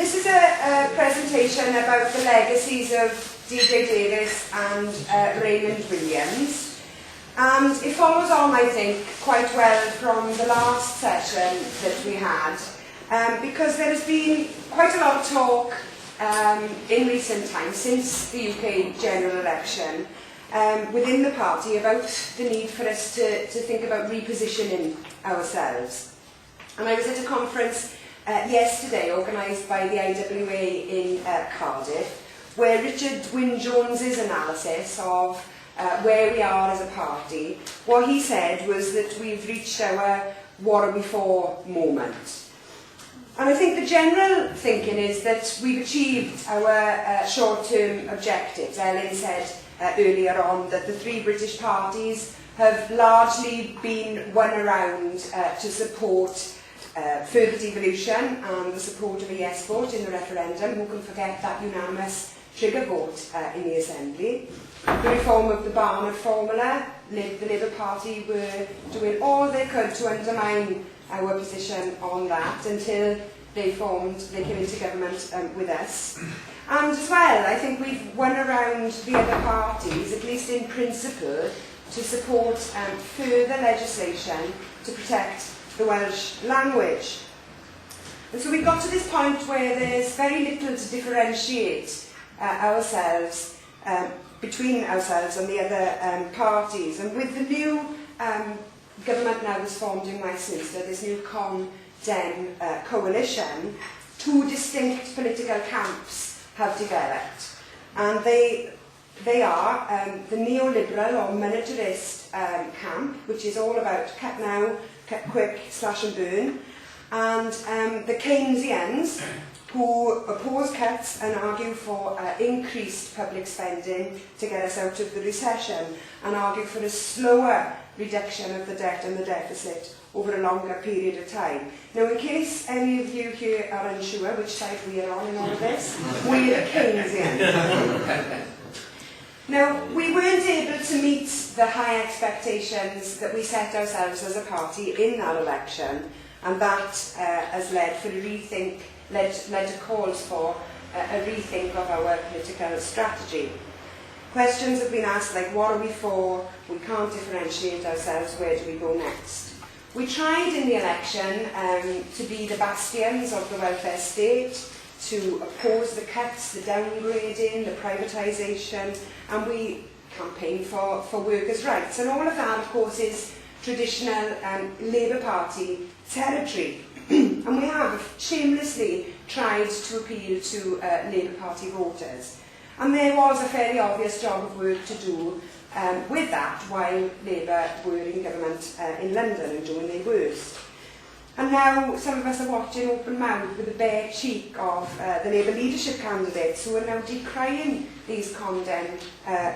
This is a presentation about the legacies of D J Davies and Raymond Williams. And it follows on, I think, quite well from the last session that we had, because there has been quite a lot of talk in recent times, since the UK general election, within the party about the need for us to think about repositioning ourselves. And I was at a conference yesterday organised by the IWA in Cardiff, where Richard Wynne-Jones's analysis of where we are as a party, what he said was that we've reached our what are we for moment. And I think the general thinking is that we've achieved our short-term objectives. Ellen said earlier on that the three British parties have largely been won around to support further devolution and the support of a yes vote in the referendum. Who can forget that unanimous trigger vote in the Assembly? The reform of the Barnard formula. The Labour Party were doing all they could to undermine our position on that until they came into government with us. And as well, I think we've won around the other parties, at least in principle, to support further legislation to protect the Welsh language. And so we've got to this point where there's very little to differentiate ourselves between ourselves and the other parties. And with the new government now that's formed in Westminster, this new Con-Dem coalition, two distinct political camps have developed. And they are the neoliberal or monetarist camp, which is all about cut now, cut quick, slash and burn, and the Keynesians, who oppose cuts and argue for increased public spending to get us out of the recession, and argue for a slower reduction of the debt and the deficit over a longer period of time. Now, in case any of you here are unsure which side we are on in all of this, we are Keynesians. Now, we weren't able to meet the high expectations that we set ourselves as a party in that election, and that has led to calls for a rethink of our political strategy. Questions have been asked like, what are we for? We can't differentiate ourselves, where do we go next? We tried in the election to be the bastions of the welfare state, to oppose the cuts, the downgrading, the privatisation, and we campaigned for workers' rights. And all of that, of course, is traditional Labour Party territory. And we have shamelessly tried to appeal to Labour Party voters. And there was a fairly obvious job of work to do with that while Labour were in government in London and doing their worst. And now some of us are watching open-mouthed with the bare cheek of the Labour leadership candidates who are now decrying these Con-Dem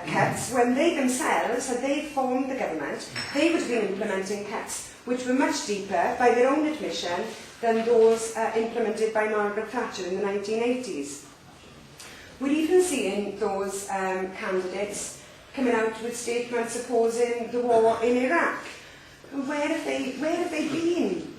cuts when they themselves, had they formed the government, they would have been implementing cuts which were much deeper, by their own admission, than those implemented by Margaret Thatcher in the 1980s. We're even seeing those candidates coming out with statements opposing the war in Iraq. Where have they been?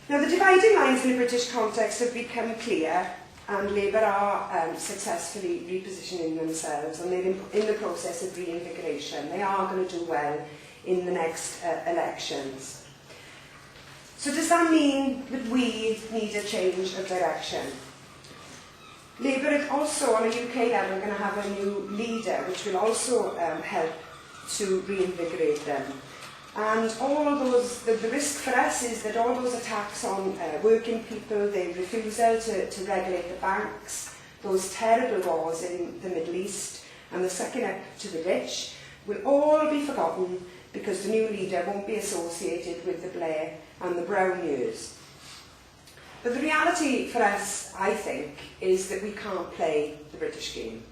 Now, the dividing lines in the British context have become clear, and Labour are successfully repositioning themselves, and they're in the process of reinvigoration. They are going to do well in the next elections. So does that mean that we need a change of direction? Labour also, on a UK level, are going to have a new leader, which will also help to reinvigorate them. And all of those, the risk for us is that all those attacks on working people, the refusal to regulate the banks, those terrible wars in the Middle East, and the sucking up to the rich, will all be forgotten because the new leader won't be associated with the Blair and the Brown years. But the reality for us, I think, is that we can't play the British game.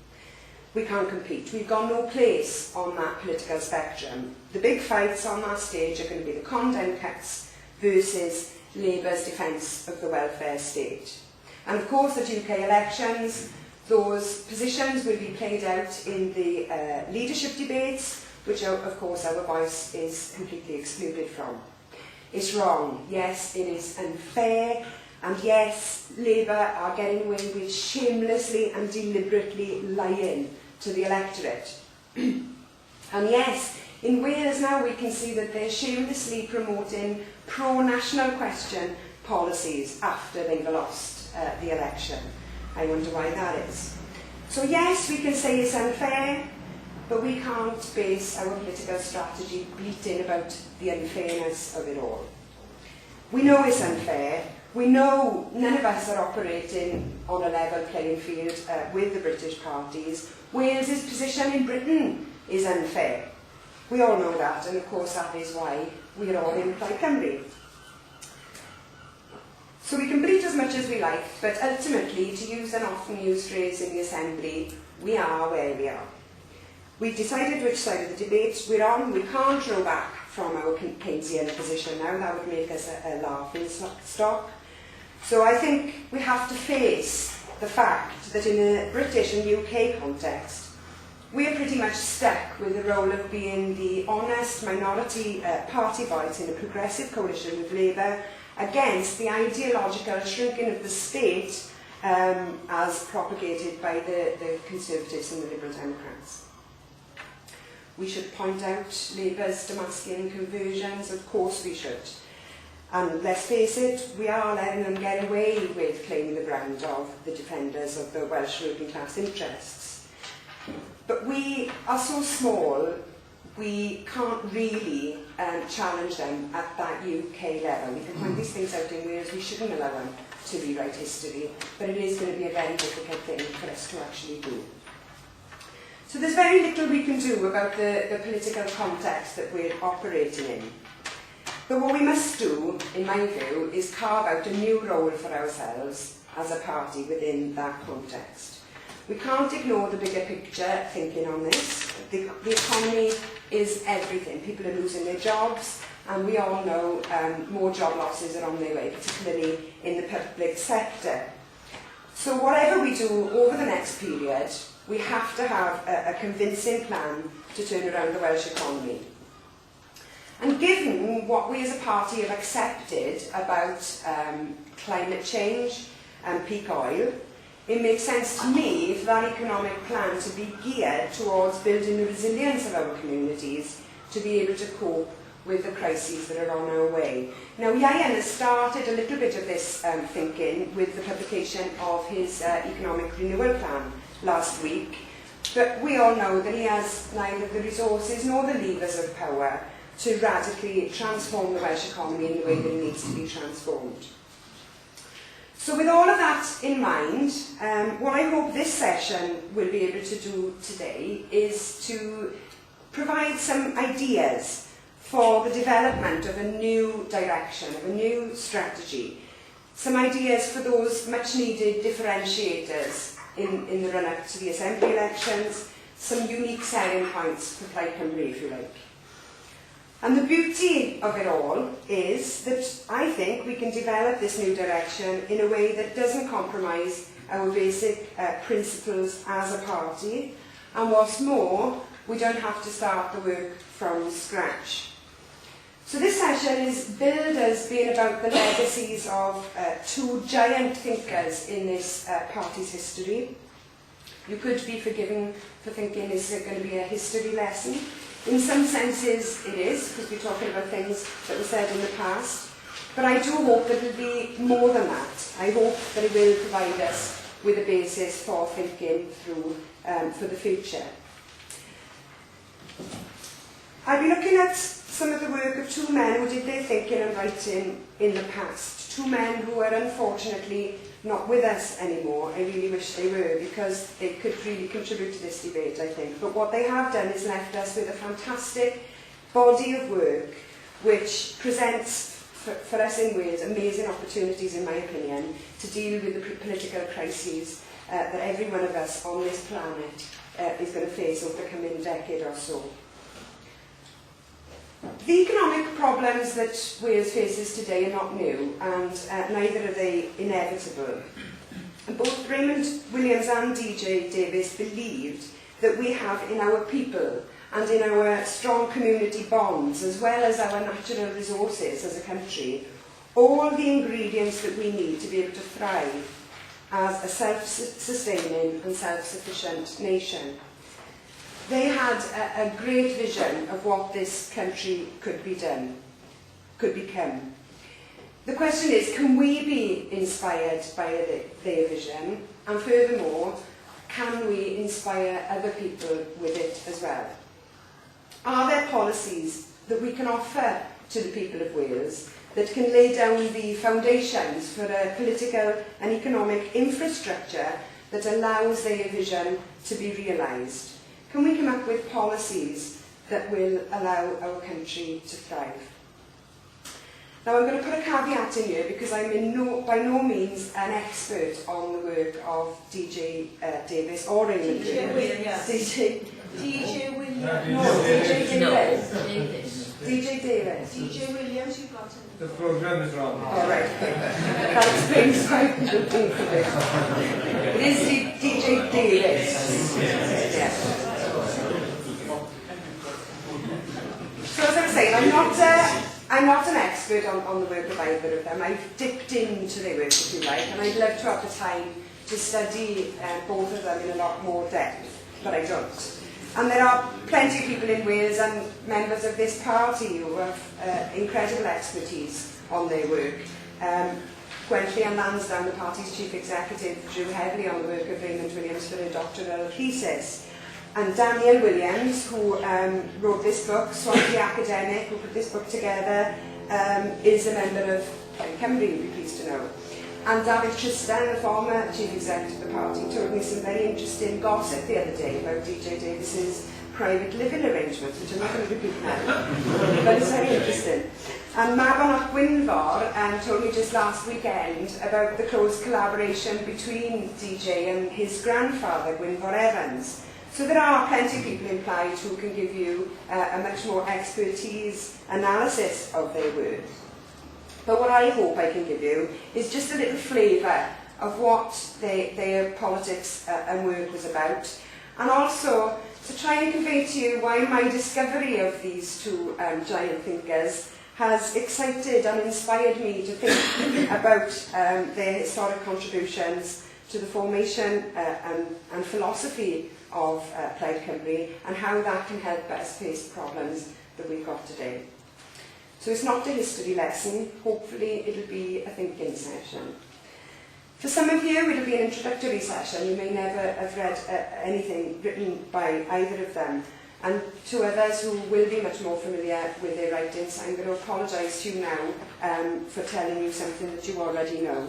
We can't compete. We've got no place on that political spectrum. The big fights on that stage are going to be the Con-Dem cuts versus Labour's defence of the welfare state. And of course, at UK elections, those positions will be played out in the leadership debates, which of course our voice is completely excluded from. It's wrong. Yes, it is unfair. And yes, Labour are getting away with shamelessly and deliberately lying to the electorate. And yes, in Wales now we can see that they're shamelessly promoting pro-national question policies after they've lost the election. I wonder why that is. So yes, we can say it's unfair, but we can't base our political strategy bleating about the unfairness of it all. We know it's unfair. We know none of us are operating on a level playing field with the British parties. Wales's position in Britain is unfair. We all know that, and of course that is why we are all in Plaid Cymru. So we can bleat as much as we like, but ultimately, to use an often used phrase in the Assembly, we are where we are. We've decided which side of the debate we're on. We can't row back from our Keynesian position now. That would make us a laughing stock. So I think we have to face the fact that in a British and UK context, we are pretty much stuck with the role of being the honest minority party voice in a progressive coalition with Labour against the ideological shrinking of the state as propagated by the Conservatives and the Liberal Democrats. We should point out Labour's Damascene conversions, of course we should. And let's face it, we are letting them get away with claiming the ground of the defenders of the Welsh working class interests. But we are so small, we can't really challenge them at that UK level. We can point these things out in Wales, we shouldn't allow them to rewrite history, but it is going to be a very difficult thing for us to actually do. So there's very little we can do about the political context that we're operating in. But what we must do, in my view, is carve out a new role for ourselves as a party within that context. We can't ignore the bigger picture thinking on this. The economy is everything. People are losing their jobs, and we all know more job losses are on their way, particularly in the public sector. So whatever we do over the next period, we have to have a convincing plan to turn around the Welsh economy. And given what we as a party have accepted about climate change and peak oil, it makes sense to me for that economic plan to be geared towards building the resilience of our communities to be able to cope with the crises that are on our way. Now, Ian has started a little bit of this thinking with the publication of his economic renewal plan last week, but we all know that he has neither the resources nor the levers of power to radically transform the Welsh economy in the way that it needs to be transformed. So with all of that in mind, what I hope this session will be able to do today is to provide some ideas for the development of a new direction, of a new strategy. Some ideas for those much needed differentiators in the run-up to the Assembly elections, some unique selling points for Plaid Cymru, if you like. And the beauty of it all is that I think we can develop this new direction in a way that doesn't compromise our basic principles as a party, and what's more, we don't have to start the work from scratch. So this session is billed as being about the legacies of two giant thinkers in this party's history. You could be forgiven for thinking, is it going to be a history lesson? In some senses it is, because we're talking about things that were said in the past. But I do hope that it will be more than that. I hope that it will provide us with a basis for thinking through for the future. I'll be looking at some of the work of two men who did their thinking and writing in the past. Two men who are unfortunately not with us anymore. I really wish they were, because they could really contribute to this debate, I think. But what they have done is left us with a fantastic body of work which presents for us in Wales amazing opportunities, in my opinion, to deal with the political crises that every one of us on this planet is going to face over the coming decade or so. The economic problems that Wales faces today are not new, and neither are they inevitable. Both Raymond Williams and D J Davies believed that we have in our people and in our strong community bonds, as well as our natural resources as a country, all the ingredients that we need to be able to thrive as a self-sustaining and self-sufficient nation. They had a great vision of what this country could become. The question is, can we be inspired by their vision? And furthermore, can we inspire other people with it as well? Are there policies that we can offer to the people of Wales that can lay down the foundations for a political and economic infrastructure that allows their vision to be realised? Can we come up with policies that will allow our country to thrive? Now, I'm going to put a caveat in here because I'm by no means an expert on the work of DJ Davies or Raymond Williams. DJ Williams. No, DJ Davies. DJ Davies. DJ Williams, you've got him. The programme is wrong. All right. That explains why people think of it. It is DJ Davies. Yeah. So as I was saying, I'm not an expert on the work of either of them. I've dipped into their work, if you like, and I'd love to have the time to study both of them in a lot more depth, but I don't. And there are plenty of people in Wales and members of this party who have incredible expertise on their work. Leanne Lansdowne, the party's chief executive, drew heavily on the work of Raymond Williams for her doctoral thesis. And Daniel Williams, who wrote this book, Swampy Academic, who put this book together, is a member of Plaid Cymru, you'll be pleased to know. And David Tristan, the former chief executive of the party, told me some very interesting gossip the other day about DJ Davies's private living arrangements, which I'm not going to repeat now, but it's very interesting. And Mabon Gwynfor told me just last weekend about the close collaboration between DJ and his grandfather, Gwynfor Evans. So there are plenty of people in Plaid who can give you a much more expertise analysis of their work. But what I hope I can give you is just a little flavour of what their politics and work was about, and also to try and convey to you why my discovery of these two giant thinkers has excited and inspired me to think about their historic contributions to the formation and philosophy of Plaid Cymru, and how that can help us face the problems that we've got today. So it's not a history lesson, hopefully it'll be a thinking session. For some of you it'll be an introductory session, you may never have read anything written by either of them, and to others who will be much more familiar with their writings, I'm going to apologise to you now for telling you something that you already know.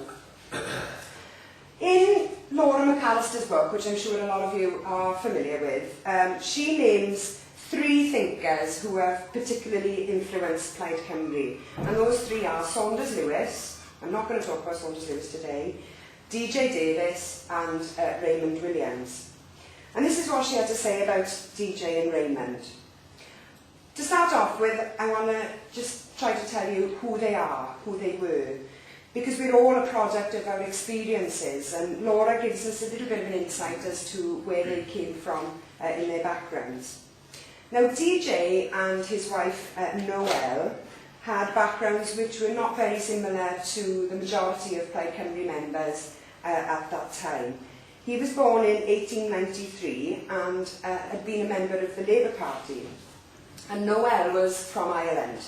In Laura McAllister's book, which I'm sure a lot of you are familiar with, she names three thinkers who have particularly influenced Plaid Cymru. And those three are Saunders Lewis, I'm not going to talk about Saunders Lewis today, DJ Davies and Raymond Williams. And this is what she had to say about DJ and Raymond. To start off with, I want to just try to tell you who they are, who they were, because we're all a product of our experiences, and Laura gives us a little bit of an insight as to where they came from in their backgrounds. Now, DJ and his wife, Noel, had backgrounds which were not very similar to the majority of Plaid Cymru members at that time. He was born in 1893 and had been a member of the Labour Party, and Noel was from Ireland.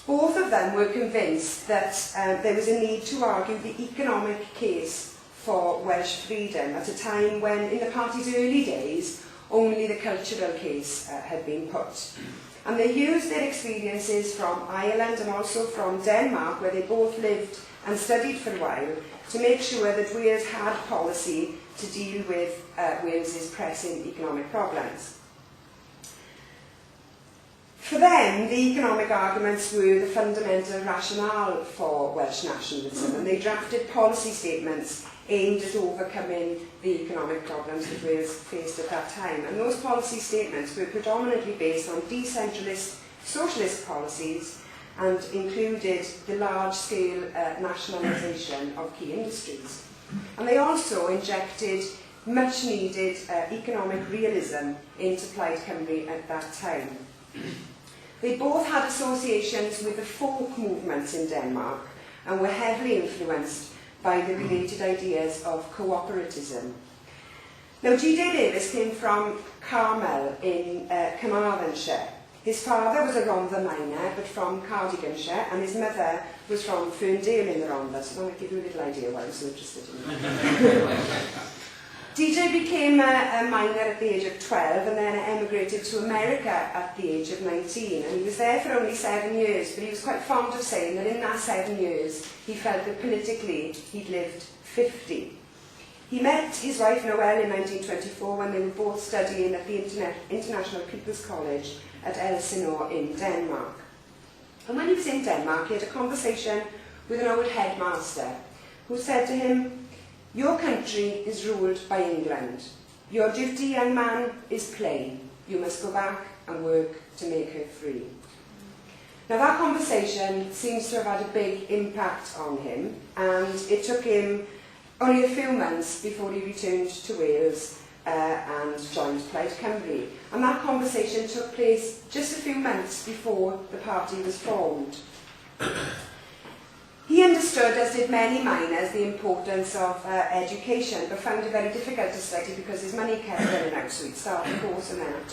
Both of them were convinced that there was a need to argue the economic case for Welsh freedom at a time when, in the party's early days, only the cultural case had been put. And they used their experiences from Ireland and also from Denmark, where they both lived and studied for a while, to make sure that Wales had policy to deal with Wales's pressing economic problems. For them, the economic arguments were the fundamental rationale for Welsh nationalism, and they drafted policy statements aimed at overcoming the economic problems that Wales faced at that time. And those policy statements were predominantly based on decentralist socialist policies and included the large-scale nationalisation of key industries. And they also injected much-needed economic realism into Plaid Cymru at that time. They both had associations with the folk movements in Denmark, and were heavily influenced by the related ideas of cooperatism. Now, D J Davies came from Carmel in Carmarthenshire. His father was a Rhondda miner, but from Cardiganshire, and his mother was from Ferndale in the Rhondda, so that might give you a little idea why I was so interested in it. DJ became a miner at the age of 12 and then emigrated to America at the age of 19. And he was there for only 7 years, but he was quite fond of saying that in that 7 years he felt that politically he'd lived 50. He met his wife Noelle in 1924 when they were both studying at the International People's College at Elsinore in Denmark. And when he was in Denmark, he had a conversation with an old headmaster who said to him, "Your country is ruled by England. Your duty, young man, is plain. You must go back and work to make her free." Now that conversation seems to have had a big impact on him, and it took him only a few months before he returned to Wales and joined Plaid Cymru. And that conversation took place just a few months before the party was formed. He understood, as did many miners, the importance of education, but found it very difficult to study because his money kept running out, so he'd start a course and then have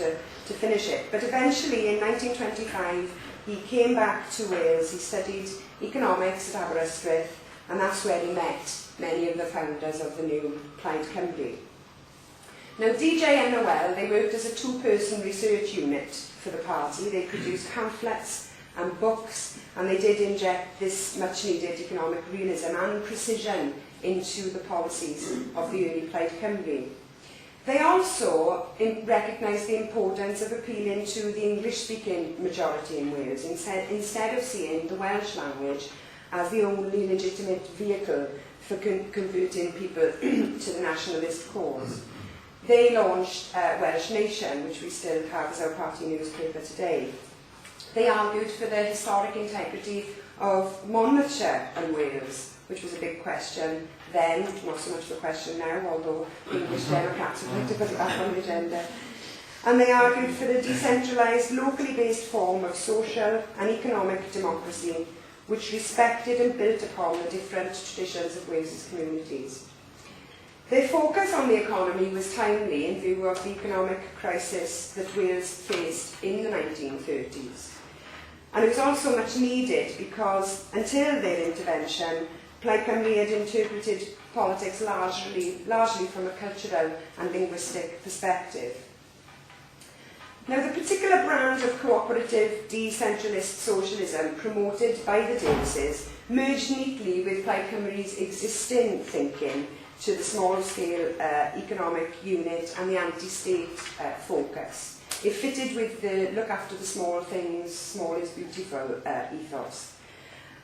to finish it. But eventually, in 1925, he came back to Wales. He studied economics at Aberystwyth, and that's where he met many of the founders of the new Plaid Cymru. Now, DJ and Noelle, they worked as a two-person research unit for the party. They produced pamphlets and books, and they did inject this much-needed economic realism and precision into the policies of the early Plaid Cymru. They also recognised the importance of appealing to the English-speaking majority in Wales, instead of seeing the Welsh language as the only legitimate vehicle for converting people to the nationalist cause. They launched Welsh Nation, which we still have as our party newspaper today. They argued for the historic integrity of Monmouthshire and Wales, which was a big question then, not so much the question now, although English Democrats would like to put it back on the agenda. And they argued for the decentralised, locally based form of social and economic democracy, which respected and built upon the different traditions of Wales's communities. Their focus on the economy was timely in view of the economic crisis that Wales faced in the 1930s. And it was also much needed because, until their intervention, Plaid Cymru had interpreted politics largely from a cultural and linguistic perspective. Now, the particular brand of cooperative, decentralist socialism promoted by the Davies merged neatly with Plaid Cymru's existing thinking to the small-scale economic unit and the anti-state focus. It fitted with the look after the small things, small is beautiful ethos.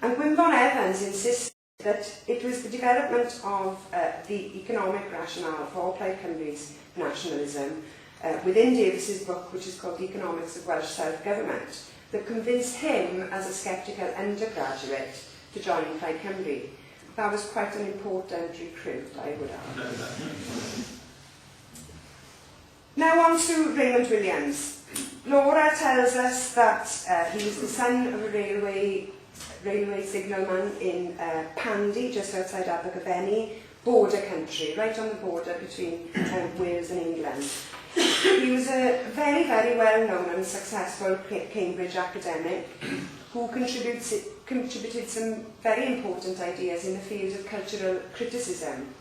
And Gwynfor Evans insisted that it was the development of the economic rationale for Plaid Cymru's nationalism within Davies's book, which is called The Economics of Welsh Self-Government, that convinced him as a sceptical undergraduate to join Plaid Cymru. That was quite an important recruit, I would argue. Now on to Raymond Williams. Laura tells us that he was the son of a railway signalman in Pandy, just outside Abergavenny, border country, right on the border between Wales and England. He was a very, very well-known and successful Cambridge academic who contributed some very important ideas in the field of cultural criticism.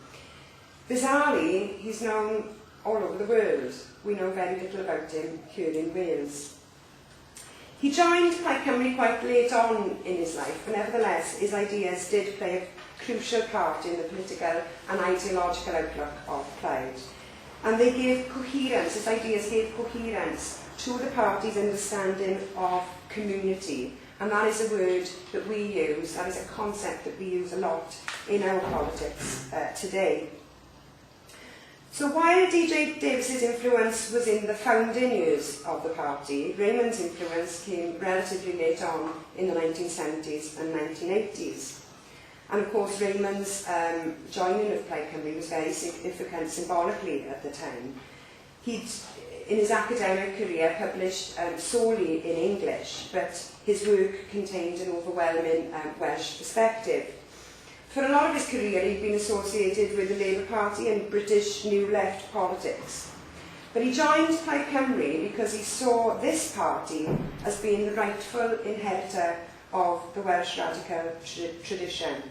Bizarrely, he's known all over the world. We know very little about him here in Wales. He joined Plaid Cymru quite late on in his life, but nevertheless his ideas did play a crucial part in the political and ideological outlook of Plaid. And they gave coherence, his ideas gave coherence to the party's understanding of community. And that is a word that we use, that is a concept that we use a lot in our politics today. So while DJ Davies's influence was in the founding years of the party, Raymond's influence came relatively late on in the 1970s and 1980s. And of course Raymond's joining of Plaid Cymru was very significant symbolically at the time. He'd, in his academic career, published solely in English, but his work contained an overwhelming Welsh perspective. For a lot of his career, he'd been associated with the Labour Party and British New Left politics. But he joined Plaid Cymru because he saw this party as being the rightful inheritor of the Welsh radical tradition.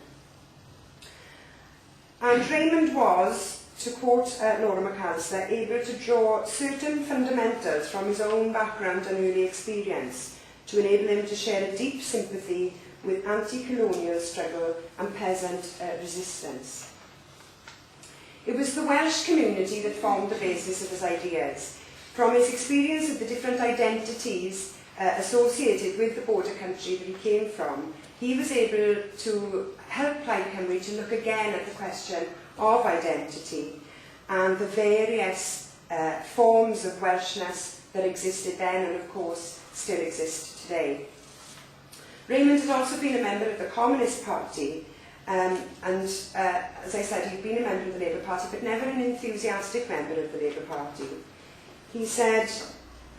And Raymond was, to quote Laura McAllister, able to draw certain fundamentals from his own background and early experience to enable him to share a deep sympathy with anti-colonial struggle and peasant resistance. It was the Welsh community that formed the basis of his ideas. From his experience of the different identities associated with the border country that he came from, he was able to help Plaid Cymru to look again at the question of identity and the various forms of Welshness that existed then and of course still exist today. Raymond had also been a member of the Communist Party and as I said, he'd been a member of the Labour Party but never an enthusiastic member of the Labour Party. He said,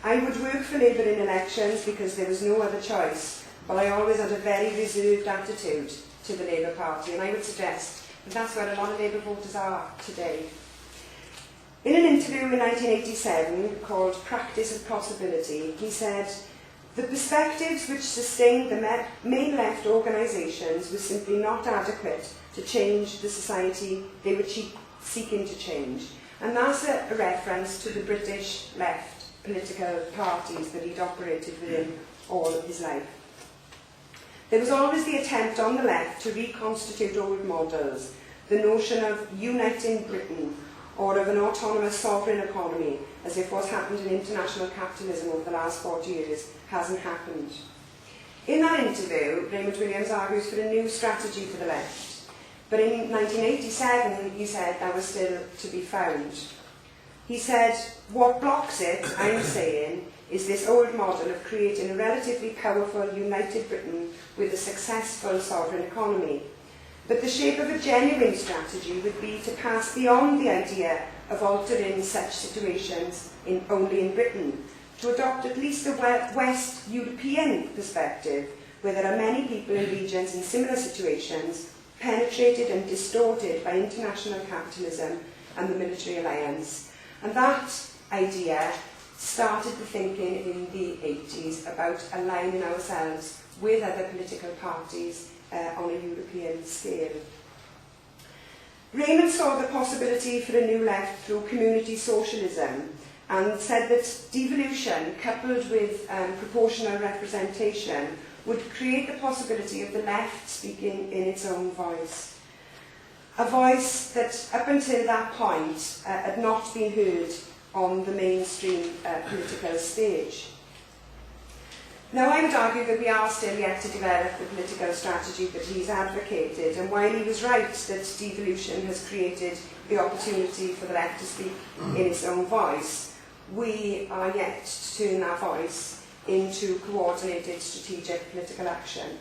"I would work for Labour in elections because there was no other choice, but I always had a very reserved attitude to the Labour Party," and I would suggest that that's where a lot of Labour voters are today. In an interview in 1987 called Practice of Possibility, he said, "The perspectives which sustained the main left organisations were simply not adequate to change the society they were seeking to change." And that's a reference to the British left political parties that he'd operated within all of his life. There was always the attempt on the left to reconstitute old models, the notion of uniting Britain or of an autonomous sovereign economy, as if what's happened in international capitalism over the last 40 years hasn't happened. In that interview, Raymond Williams argues for a new strategy for the left. But in 1987, he said that was still to be found. He said, "What blocks it, I'm saying, is this old model of creating a relatively powerful united Britain with a successful sovereign economy. But the shape of a genuine strategy would be to pass beyond the idea of altering such situations only in Britain, to adopt at least a West European perspective, where there are many people in regions in similar situations, penetrated and distorted by international capitalism and the military alliance." And that idea started the thinking in the 80s about aligning ourselves with other political parties on a European scale. Raymond saw the possibility for a new left through community socialism and said that devolution, coupled with proportional representation, would create the possibility of the left speaking in its own voice. A voice that, up until that point, had not been heard on the mainstream political stage. Now, I would argue that we are still yet to develop the political strategy that he's advocated, and while he was right that devolution has created the opportunity for the left to speak in its own voice, we are yet to turn that voice into coordinated strategic political action.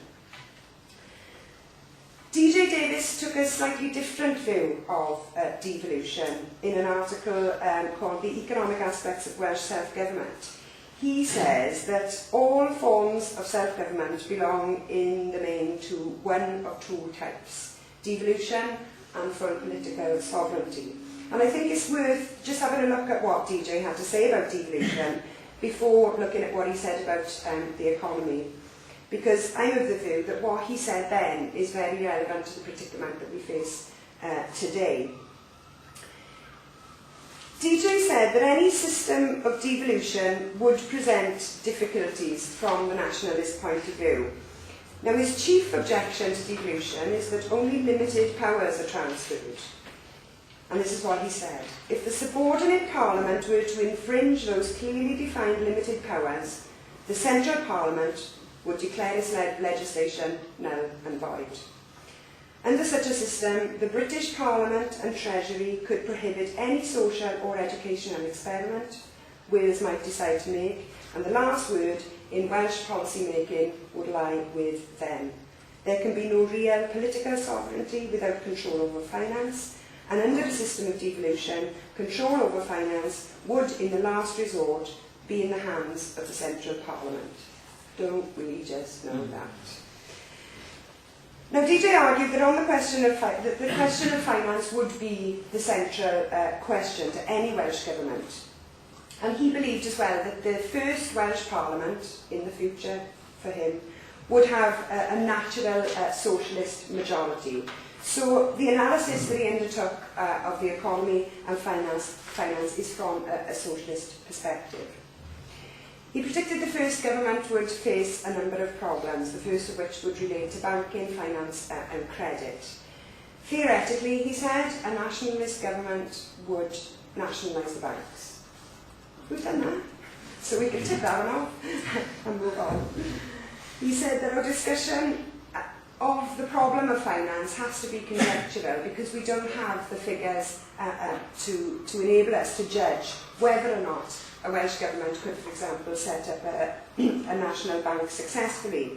D J Davies took a slightly different view of devolution in an article called The Economic Aspects of Welsh Self-Government. He says that all forms of self-government belong in the main to one of two types, devolution and full political sovereignty. And I think it's worth just having a look at what DJ had to say about devolution before looking at what he said about the economy. Because I'm of the view that what he said then is very relevant to the predicament that we face today. DJ said that any system of devolution would present difficulties from the nationalist point of view. Now, his chief objection to devolution is that only limited powers are transferred. And this is what he said: if the subordinate parliament were to infringe those clearly defined limited powers, the central parliament would declare its legislation null and void. Under such a system, the British Parliament and Treasury could prohibit any social or educational experiment Wales might decide to make, and the last word in Welsh policy making would lie with them. There can be no real political sovereignty without control over finance, and under a system of devolution, control over finance would, in the last resort, be in the hands of the Central Parliament. Don't we just know that? Now, DJ argued that on the question of the question of finance would be the central question to any Welsh government. And he believed as well that the first Welsh Parliament in the future, for him, would have a natural socialist majority. So the analysis that he undertook of the economy and finance is from a socialist perspective. He predicted the first government would face a number of problems, the first of which would relate to banking, finance and credit. Theoretically, he said, a nationalist government would nationalise the banks. We've done that, so we can tick that one off and move on. He said that our discussion of the problem of finance has to be conjectural because we don't have the figures to enable us to judge whether or not a Welsh government could, for example, set up a national bank successfully.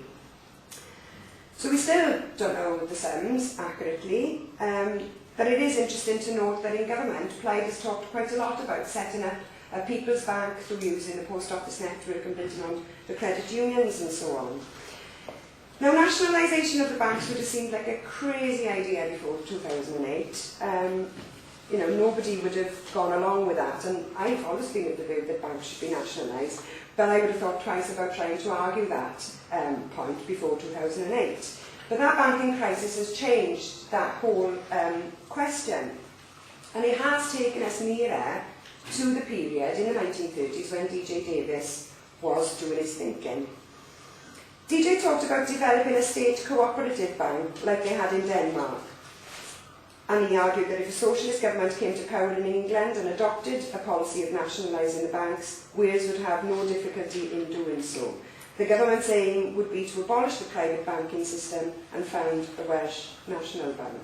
So we still don't know the sums accurately, but it is interesting to note that in government, Plaid has talked quite a lot about setting up a people's bank through using the post office network and building on the credit unions and so on. Now, nationalisation of the banks would have seemed like a crazy idea before 2008. You know, nobody would have gone along with that, and I've always been of the view that banks should be nationalised, but I would have thought twice about trying to argue that point before 2008. But that banking crisis has changed that whole question, and it has taken us nearer to the period in the 1930s when D J Davies was doing his thinking. DJ talked about developing a state cooperative bank like they had in Denmark. And he argued that if a socialist government came to power in England and adopted a policy of nationalising the banks, Wales would have no difficulty in doing so. The government's aim would be to abolish the private banking system and found a Welsh National Bank.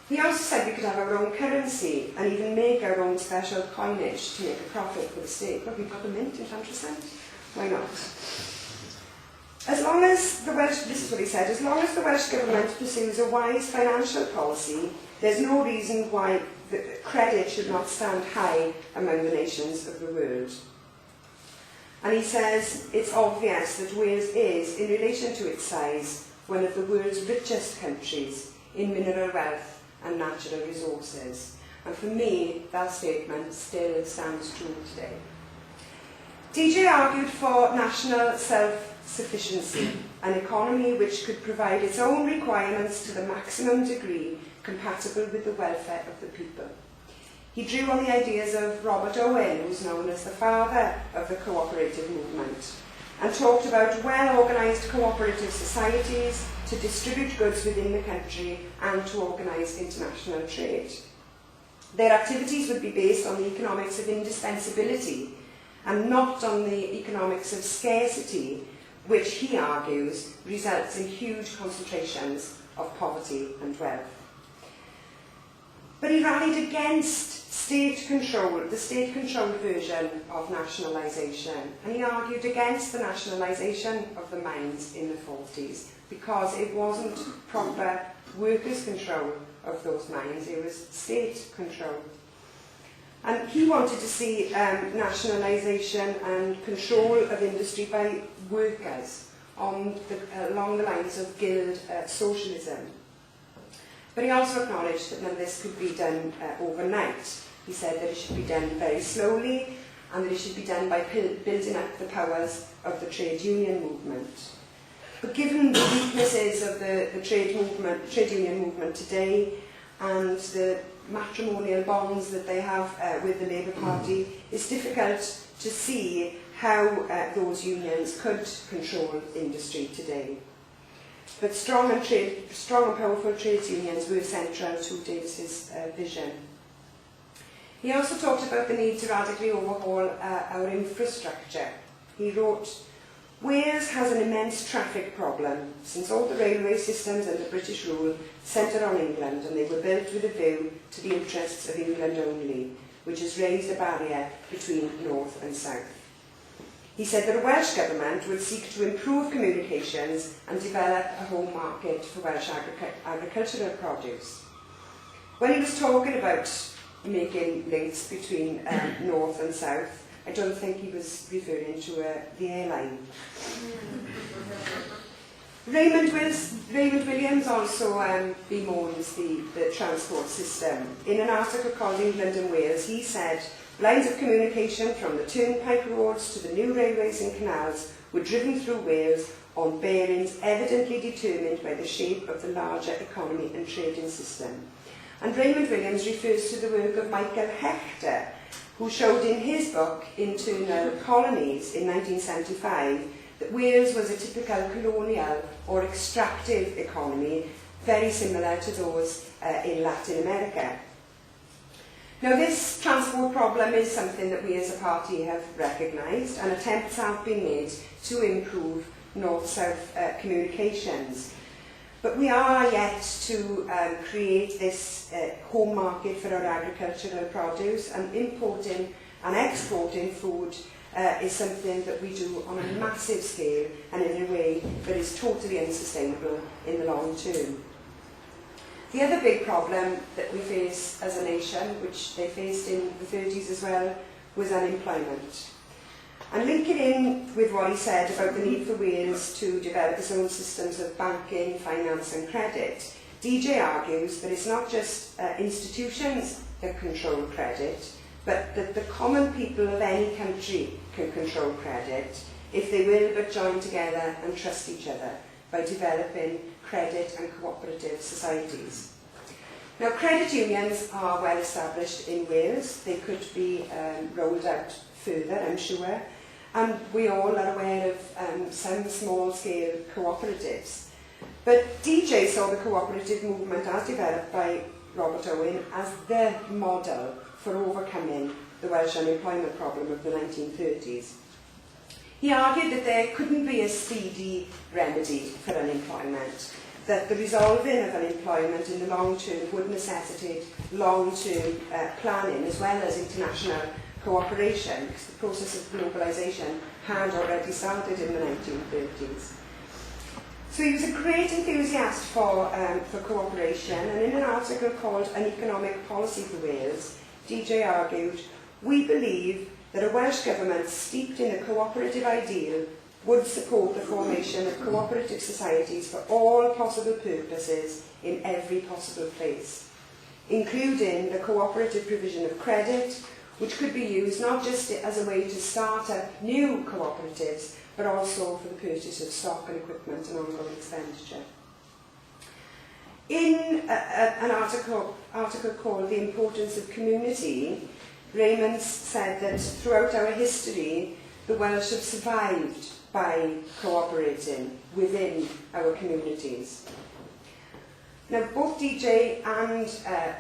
He also said we could have our own currency and even make our own special coinage to make a profit for the state. But we've got the mint in countryside. Why not? As long as the Welsh, this is what he said, as long as the Welsh Government pursues a wise financial policy, there's no reason why the credit should not stand high among the nations of the world. And he says it's obvious that Wales is, in relation to its size, one of the world's richest countries in mineral wealth and natural resources. And for me, that statement still stands true today. DJ argued for national self-sufficiency, an economy which could provide its own requirements to the maximum degree compatible with the welfare of the people. He drew on the ideas of Robert Owen, who's known as the father of the cooperative movement, and talked about well-organised cooperative societies to distribute goods within the country and to organise international trade. Their activities would be based on the economics of indispensability and not on the economics of scarcity, which he argues results in huge concentrations of poverty and wealth. But he rallied against state control, the state-controlled version of nationalisation, and he argued against the nationalisation of the mines in the 40s because it wasn't proper workers' control of those mines, it was state control. And he wanted to see nationalisation and control of industry by workers along the lines of guild socialism. But he also acknowledged that none of this could be done overnight. He said that it should be done very slowly and that it should be done by building up the powers of the trade union movement. But given the weaknesses of the trade union movement today and the matrimonial bonds that they have with the Labour Party, it's difficult to see how those unions could control industry today. But strong and powerful trade unions were central to Davies's vision. He also talked about the need to radically overhaul our infrastructure. He wrote, Wales has an immense traffic problem since all the railway systems under British rule centre on England and they were built with a view to the interests of England only, which has raised a barrier between north and south. He said that a Welsh government would seek to improve communications and develop a home market for Welsh agricultural produce. When he was talking about making links between north and south, I don't think he was referring to the airline. Raymond Williams also bemoans the transport system. In an article called England and Wales, he said, lines of communication from the turnpike roads to the new railways and canals were driven through Wales on bearings evidently determined by the shape of the larger economy and trading system. And Raymond Williams refers to the work of Michael Hechter, who showed in his book, Internal Colonies, in 1975, that Wales was a typical colonial or extractive economy, very similar to those in Latin America. Now, this transport problem is something that we as a party have recognised, and attempts have been made to improve north-south communications. But we are yet to create this home market for our agricultural produce, and importing and exporting food is something that we do on a massive scale and in a way that is totally unsustainable in the long term. The other big problem that we face as a nation, which they faced in the 30s as well, was unemployment. And linking in with what he said about the need for Wales to develop its own systems of banking, finance and credit, DJ argues that it's not just institutions that control credit, but that the common people of any country can control credit if they will but join together and trust each other by developing credit and cooperative societies. Now, credit unions are well established in Wales. They could be rolled out further, I'm sure, and we all are aware of some small-scale cooperatives. But DJ saw the cooperative movement as developed by Robert Owen as the model for overcoming the Welsh unemployment problem of the 1930s. He argued that there couldn't be a speedy remedy for unemployment, that the resolving of unemployment in the long term would necessitate long-term planning as well as international cooperation, because the process of globalisation had already started in the 1930s. So he was a great enthusiast for cooperation, and in an article called An Economic Policy for Wales, DJ argued, "We believe that a Welsh government steeped in the cooperative ideal would support the formation of cooperative societies for all possible purposes in every possible place, including the cooperative provision of credit, which could be used not just as a way to start up new cooperatives, but also for the purchase of stock and equipment and ongoing expenditure." In an article called The Importance of Community, Raymond said that throughout our history, the Welsh have survived by cooperating within our communities. Now, both DJ and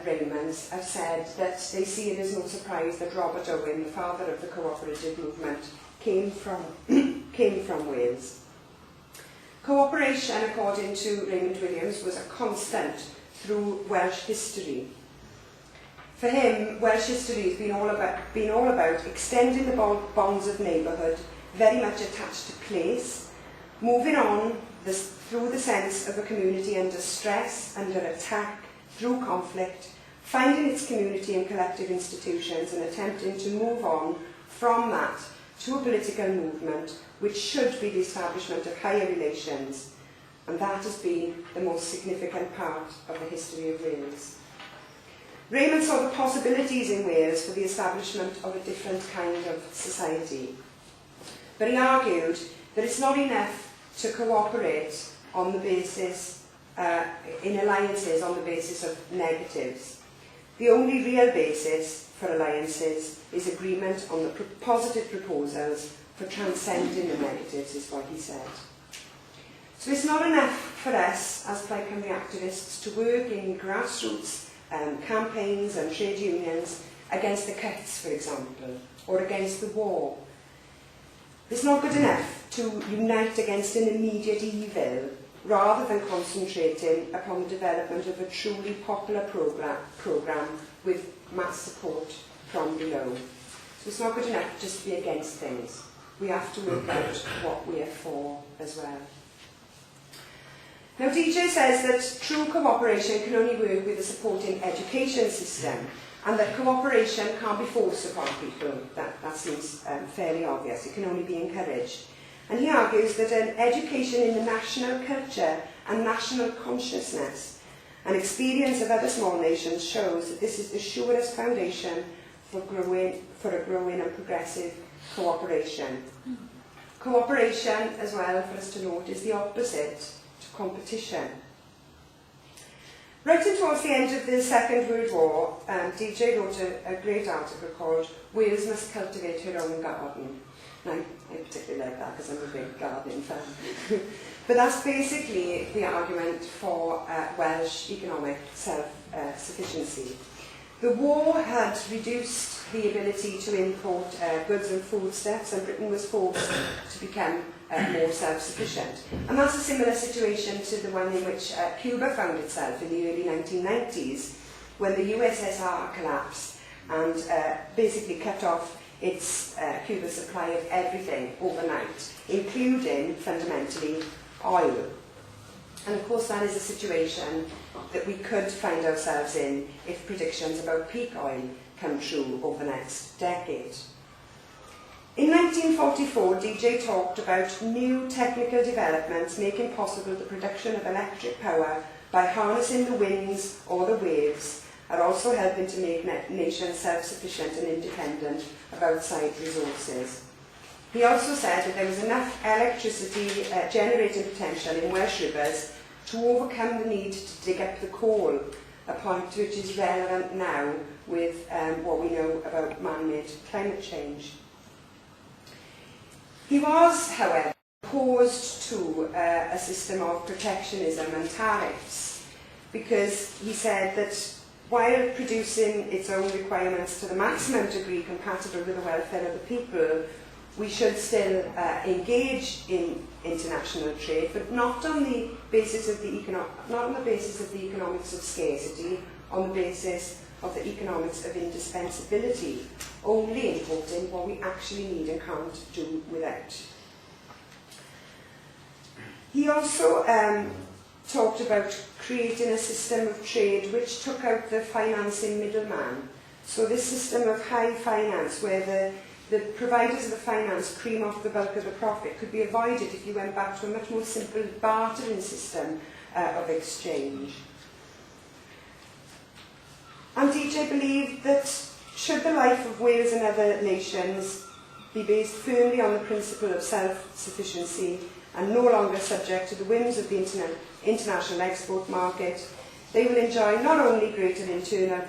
Raymond have said that they see it as no surprise that Robert Owen, the father of the cooperative movement, came from Wales. Cooperation, according to Raymond Williams, was a constant through Welsh history. For him, Welsh history has been all about extending the bonds of neighbourhood, very much attached to place, moving on through the sense of a community under stress, under attack, through conflict, finding its community and collective institutions and attempting to move on from that to a political movement which should be the establishment of higher relations, and that has been the most significant part of the history of Wales. Raymond saw the possibilities in Wales for the establishment of a different kind of society, but he argued that it's not enough to cooperate on the basis, in alliances on the basis of negatives. The only real basis for alliances is agreement on the positive proposals for transcending the negatives, is what he said. So it's not enough for us as Plaid Cymru activists to work in grassroots campaigns and trade unions against the cuts, for example, or against the war. It's not good enough to unite against an immediate evil rather than concentrating upon the development of a truly popular programme with mass support from below. So it's not good enough just to be against things. We have to work out what we are for as well. Now, DJ says that true cooperation can only work with a supporting education system, and that cooperation can't be forced upon people. That seems fairly obvious. It can only be encouraged. And he argues that an education in the national culture and national consciousness and experience of other small nations shows that this is the surest foundation for a growing and progressive cooperation. Cooperation, as well, for us to note, is the opposite to competition. Right towards the end of the Second World War, DJ wrote a great article called "Wales Must Cultivate Her Own Garden." And I particularly like that because I'm a big gardening fan. But that's basically the argument for Welsh economic self-sufficiency. The war had reduced the ability to import goods and foodstuffs, and Britain was forced to become more self-sufficient. And that's a similar situation to the one in which Cuba found itself in the early 1990s, when the USSR collapsed and basically cut off its Cuba's supply of everything overnight, including, fundamentally, oil. And of course that is a situation that we could find ourselves in if predictions about peak oil come true over the next decade. In 1944, DJ talked about new technical developments making possible the production of electric power by harnessing the winds or the waves, are also helping to make nations self-sufficient and independent of outside resources. He also said that there was enough electricity generating potential in Welsh rivers to overcome the need to dig up the coal, a point which is relevant now with what we know about man-made climate change. He was, however, opposed to a system of protectionism and tariffs, because he said that while producing its own requirements to the maximum degree compatible with the welfare of the people, we should still engage in international trade, but not on the basis of the economics of scarcity, on the basis of the economics of indispensability, only importing what we actually need and can't do without. He also talked about creating a system of trade which took out the financing middleman. So this system of high finance, where the providers of the finance cream off the bulk of the profit, could be avoided if you went back to a much more simple bartering system of exchange. And DJ believed that should the life of Wales and other nations be based firmly on the principle of self-sufficiency and no longer subject to the whims of the international export market, they will enjoy not only greater internal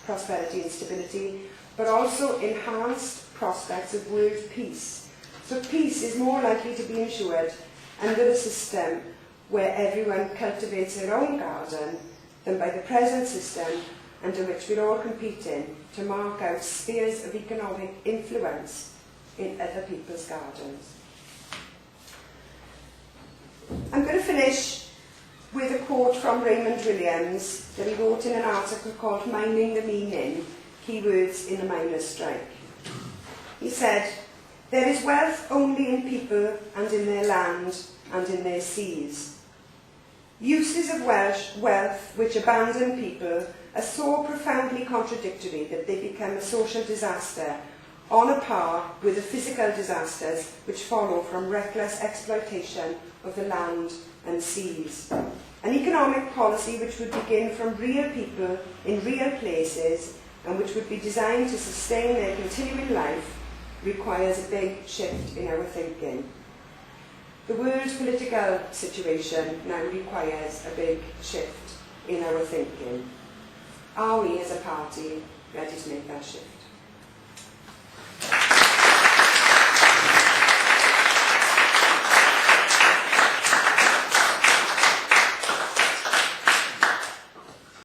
prosperity and stability, but also enhanced prospects of world peace. So peace is more likely to be ensured under a system where everyone cultivates their own garden than by the present system under which we're all competing to mark out spheres of economic influence in other people's gardens. I'm going to finish with a quote from Raymond Williams that he wrote in an article called "Mining the Meaning, Keywords in the Miners' Strike." He said, "There is wealth only in people and in their land and in their seas. Uses of wealth which abandon people are so profoundly contradictory that they become a social disaster, on a par with the physical disasters which follow from reckless exploitation of the land and seas. An economic policy which would begin from real people in real places and which would be designed to sustain their continuing life requires a big shift in our thinking. The world political situation now requires a big shift in our thinking. Are we as a party ready to make that shift?"